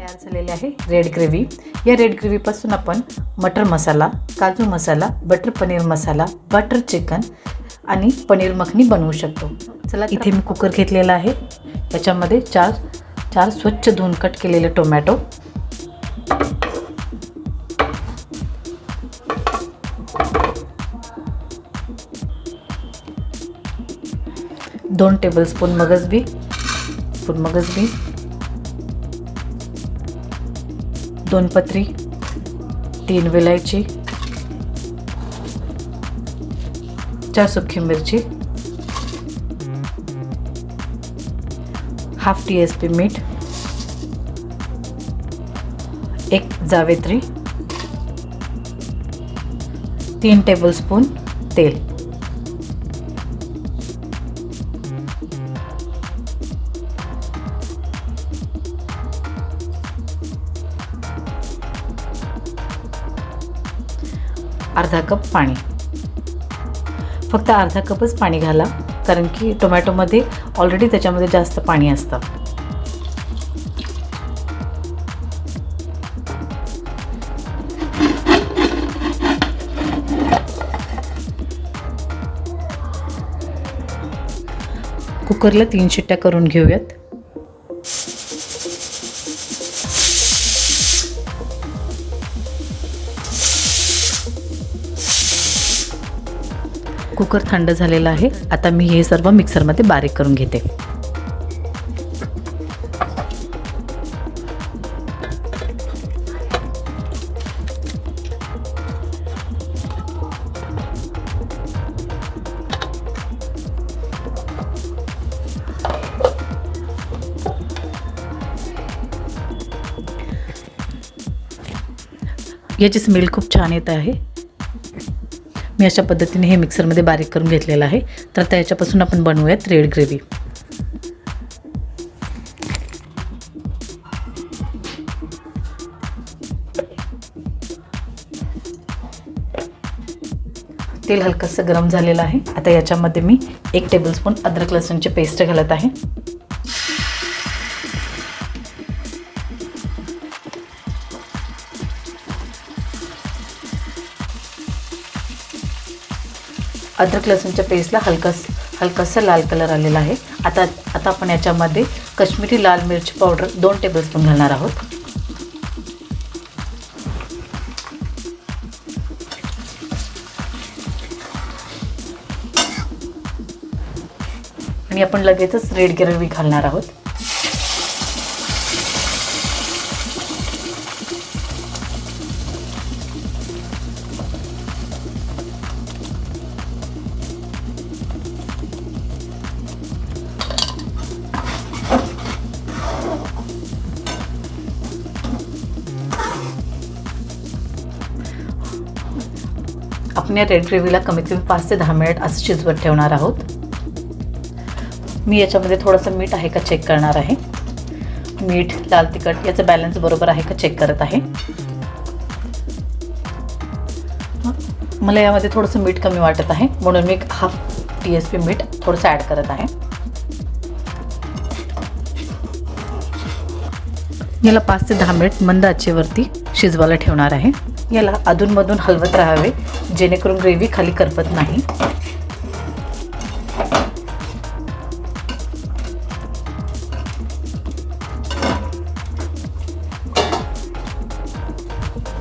तयार झालेले आहे रेड ग्रेव्ही। या रेड ग्रेव्हीपासून आपण मटर मसाला, काजू मसाला, butter paneer masala, butter chicken आणि पनीर मखनी बनवू शकतो। चला, इथे मी कुकर घेतलेला आहे। याच्यामध्ये चार स्वच्छ धुवून कट केलेले टोमॅटो, दोन टेबलस्पून मगज बी, 2 पत्री, 3 विलायची, 4 सुकी मिरची, हाफ टीस्पून मीठ, 1 जावेत्री, 3 टेबलस्पून तेल। अर्धा कप पाणी, फक्त अर्धा कपच पाणी घाला, कारण की टोमॅटोमध्ये ऑलरेडी त्याच्यामध्ये जास्त पाणी असतं। कुकरला 3 शिट्ट्या करून घेऊयात। कुकर थंड झालेला आहे। आता मी हे सर्व मिक्सरमध्ये बारीक करून घेते। याची स्मेल खूप छान येत आहे। मी अशा पद्धतीने हे मिक्सरमध्ये बारीक करून घेतलेलं आहे। तर आता याच्यापासून आपण बनवूयात रेड ग्रेव्ही। तेल हलकंसं गरम झालेलं आहे। आता याच्यामध्ये मी 1 टेबलस्पून अद्रक लसूणची पेस्ट घालत आहे। अद्रक लसूणच्या पेस्टला हलकासा लाल कलर आलेला आहे। आता आपण याच्यामध्ये काश्मीरी लाल मिरची पावडर 2 टेबलस्पून घालणार आहोत। आणि आपण लगेचच रेड ग्रेव्ही घालणार आहोत। आपण या रेड ग्रेव्हीला कमीत कमी 5 ते 10 मिनिट असं शिजवत ठेवणार आहोत। मी याच्यामध्ये थोडंसं मीठ आहे का चेक करणार आहे। मीठ, लाल तिखट याचं बॅलन्स बरोबर आहे का चेक करत आहे। मला यामध्ये थोडंसं मीठ कमी वाटत आहे, म्हणून मी हाफ टीस्पून मीठ थोडंसं ॲड करत आहे। याला 5 ते 10 मिनिट मंद आचेवरती शिजवायला ठेवणार आहे। याला अधूनमधून हलवत राहावे, जेणेकरून ग्रेव्ही खाली करपत नाही।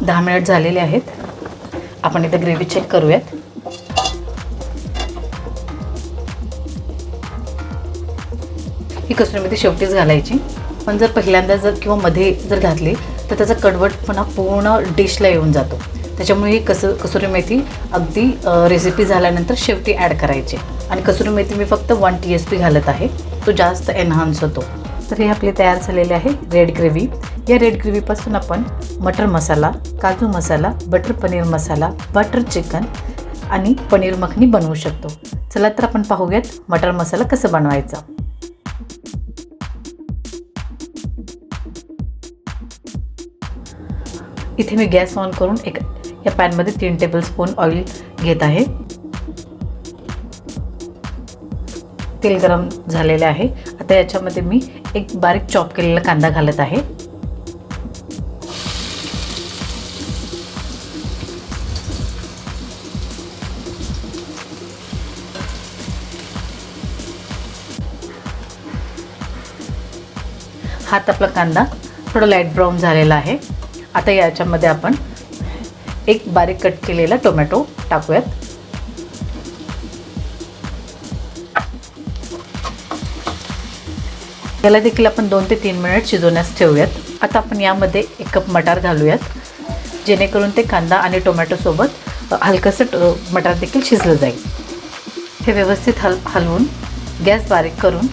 दहा मिनिट झालेले आहेत। आपण इथे ग्रेव्ही चेक करूयात। ही कसुरी मेथी शेवटीच घालायची, पण जर पहिल्यांदा किंवा मध्ये घातली तर त्याचा कडवटपणा पूर्ण डिशला येऊन जातो। त्याच्यामुळे ही कसुरी मेथी अगदी रेसिपी झाल्यानंतर शेवटी ॲड करायची। आणि कसुरी मेथी मी फक्त 1 टीस्पून घालत आहे, तो जास्त एनहान्स होतो। तर हे आपले तयार झालेले आहे रेड ग्रेव्ही। या रेड ग्रेव्हीपासून आपण मटर मसाला, काजू मसाला, butter paneer masala, butter chicken आणि पनीर मखनी बनवू शकतो। चला तर आपण पाहूयात मटर मसाला कसं बनवायचा। इथे मी गॅस ऑन करून या पॅनमध्ये 3 टेबलस्पून ऑइल घेत आहे। तेल गरम झालेले आहे। आता याच्यामध्ये मी एक बारीक चॉप केलेला कांदा घालत आहे। हात आपला कांदा थोडा लाईट ब्राऊन झालेला आहे. आता याच्यामध्ये आपण एक बारीक कट केलेला टोमॅटो टाकूयात. याला देखील आपण 2 ते 3 मिनिट शिजवण्यास ठेवूयात. आता आपण यामध्ये 1 कप मटार घालूयात, जेणेकरून ते कांदा आणि टोमॅटो सोबत हलकंसं मटार देखील शिजलं जाईल. हे व्यवस्थित हलवून गॅस बारीक करून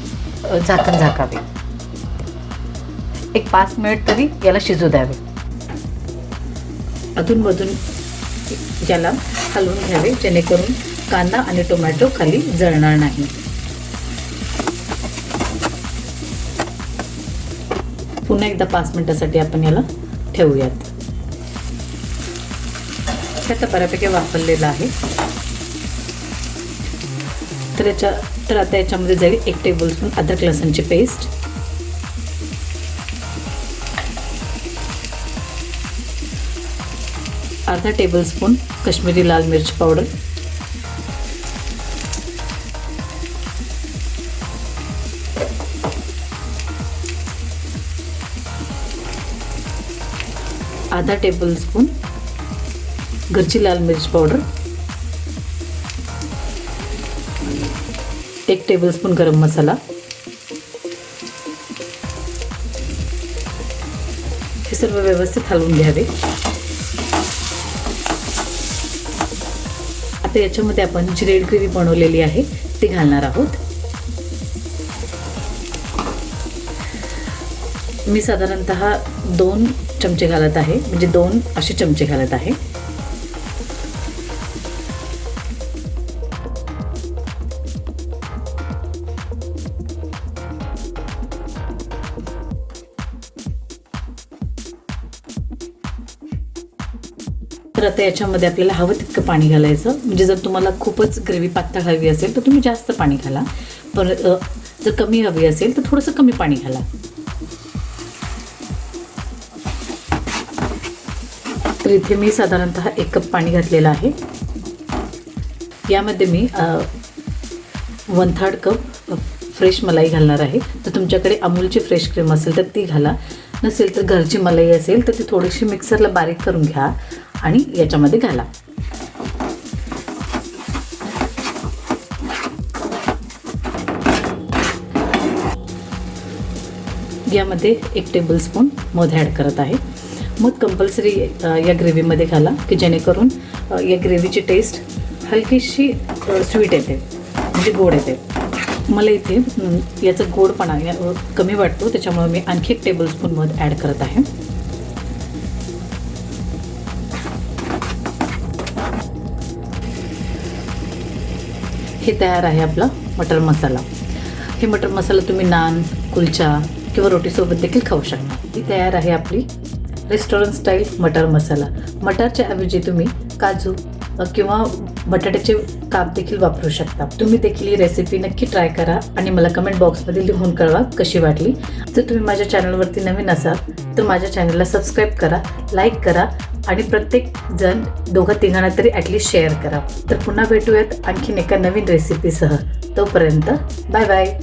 झाकण झाकावे. एक 5 मिनिट तरी याला शिजू द्यावे. अधूनमधून याला हलवून घ्यावे, जेणेकरून कांदा आणि टोमॅटो खाली जळणार नाही. पुन्हा एकदा 5 मिनिटासाठी आपण याला ठेवूयात. हे आता बऱ्यापैकी वाफरलेलं आहे. तर आता याच्यामध्ये जाईल 1 टेबलस्पून अद्रक लसूणची पेस्ट, अर्धा टेबलस्पून काश्मीरी लाल मिर्च पावडर, आधा टेबलस्पून घरची लाल मिर्च पावडर, 1 टेबलस्पून गरम मसाला. हे सर्व व्यवस्थित हलवून घ्यावे. आता याच्यामध्ये आपण जी रेड ग्रेव्ही बनवलेली आहे ती घालणार आहोत. मी साधारणतः 2 चमचे घालत आहे, म्हणजे 2 असे चमचे घालत आहे. तर आता याच्यामध्ये आपल्याला हवं तितकं पाणी घालायचं. म्हणजे जर तुम्हाला खूपच ग्रेव्ही पातळ हवी असेल तर तुम्ही जास्त पाणी घाला, पण जर कमी हवी असेल तर थोडंसं कमी पाणी घाला. तर इथे मी साधारणतः 1 कप पाणी घातलेलं आहे. यामध्ये मी 1/3 कप फ्रेश मलाई घालणार आहे. तर तुमच्याकडे अमूलची फ्रेश क्रीम असेल तर ती घाला, नसेल तर घरची मलाई असेल तर ती थोडीशी मिक्सरला बारीक करून घ्या आणि याच्यामध्ये घाला. यामध्ये 1 टेबलस्पून मध ॲड करत आहे. मध कंपल्सरी या ग्रेव्हीमध्ये घाला, की जेणेकरून या ग्रेव्हीची टेस्ट हलकीशी स्वीट येते, म्हणजे गोड येते. मला इथे याचा गोडपणा कमी वाटतो, त्याच्यामुळे मी आणखी 1 टेबलस्पून मध ॲड करत आहे. हे तयार आहे आपला मटर मसाला. हे मटर मसाला तुम्ही नान, कुलचा किंवा रोटीसोबत देखील खाऊ शकता. ही तयार आहे आपली रेस्टॉरंट स्टाईल मटर मसाला. मटारच्या ऐवजी तुम्ही काजू किंवा बटाट्याचे काप देखील वापरू शकता. तुम्ही देखील ही रेसिपी नक्की ट्राय करा आणि मला कमेंट बॉक्समध्ये लिहून कळवा कशी वाटली. जर तुम्ही माझ्या चॅनलवरती नवीन असाल तर माझ्या चॅनलला सबस्क्राईब करा, लाईक करा आणि प्रत्येक जण 2-3 तरी ॲटलिस्ट शेअर करा. तर पुन्हा भेटूयात आणखीन एका नवीन रेसिपीसह. तोपर्यंत बाय बाय.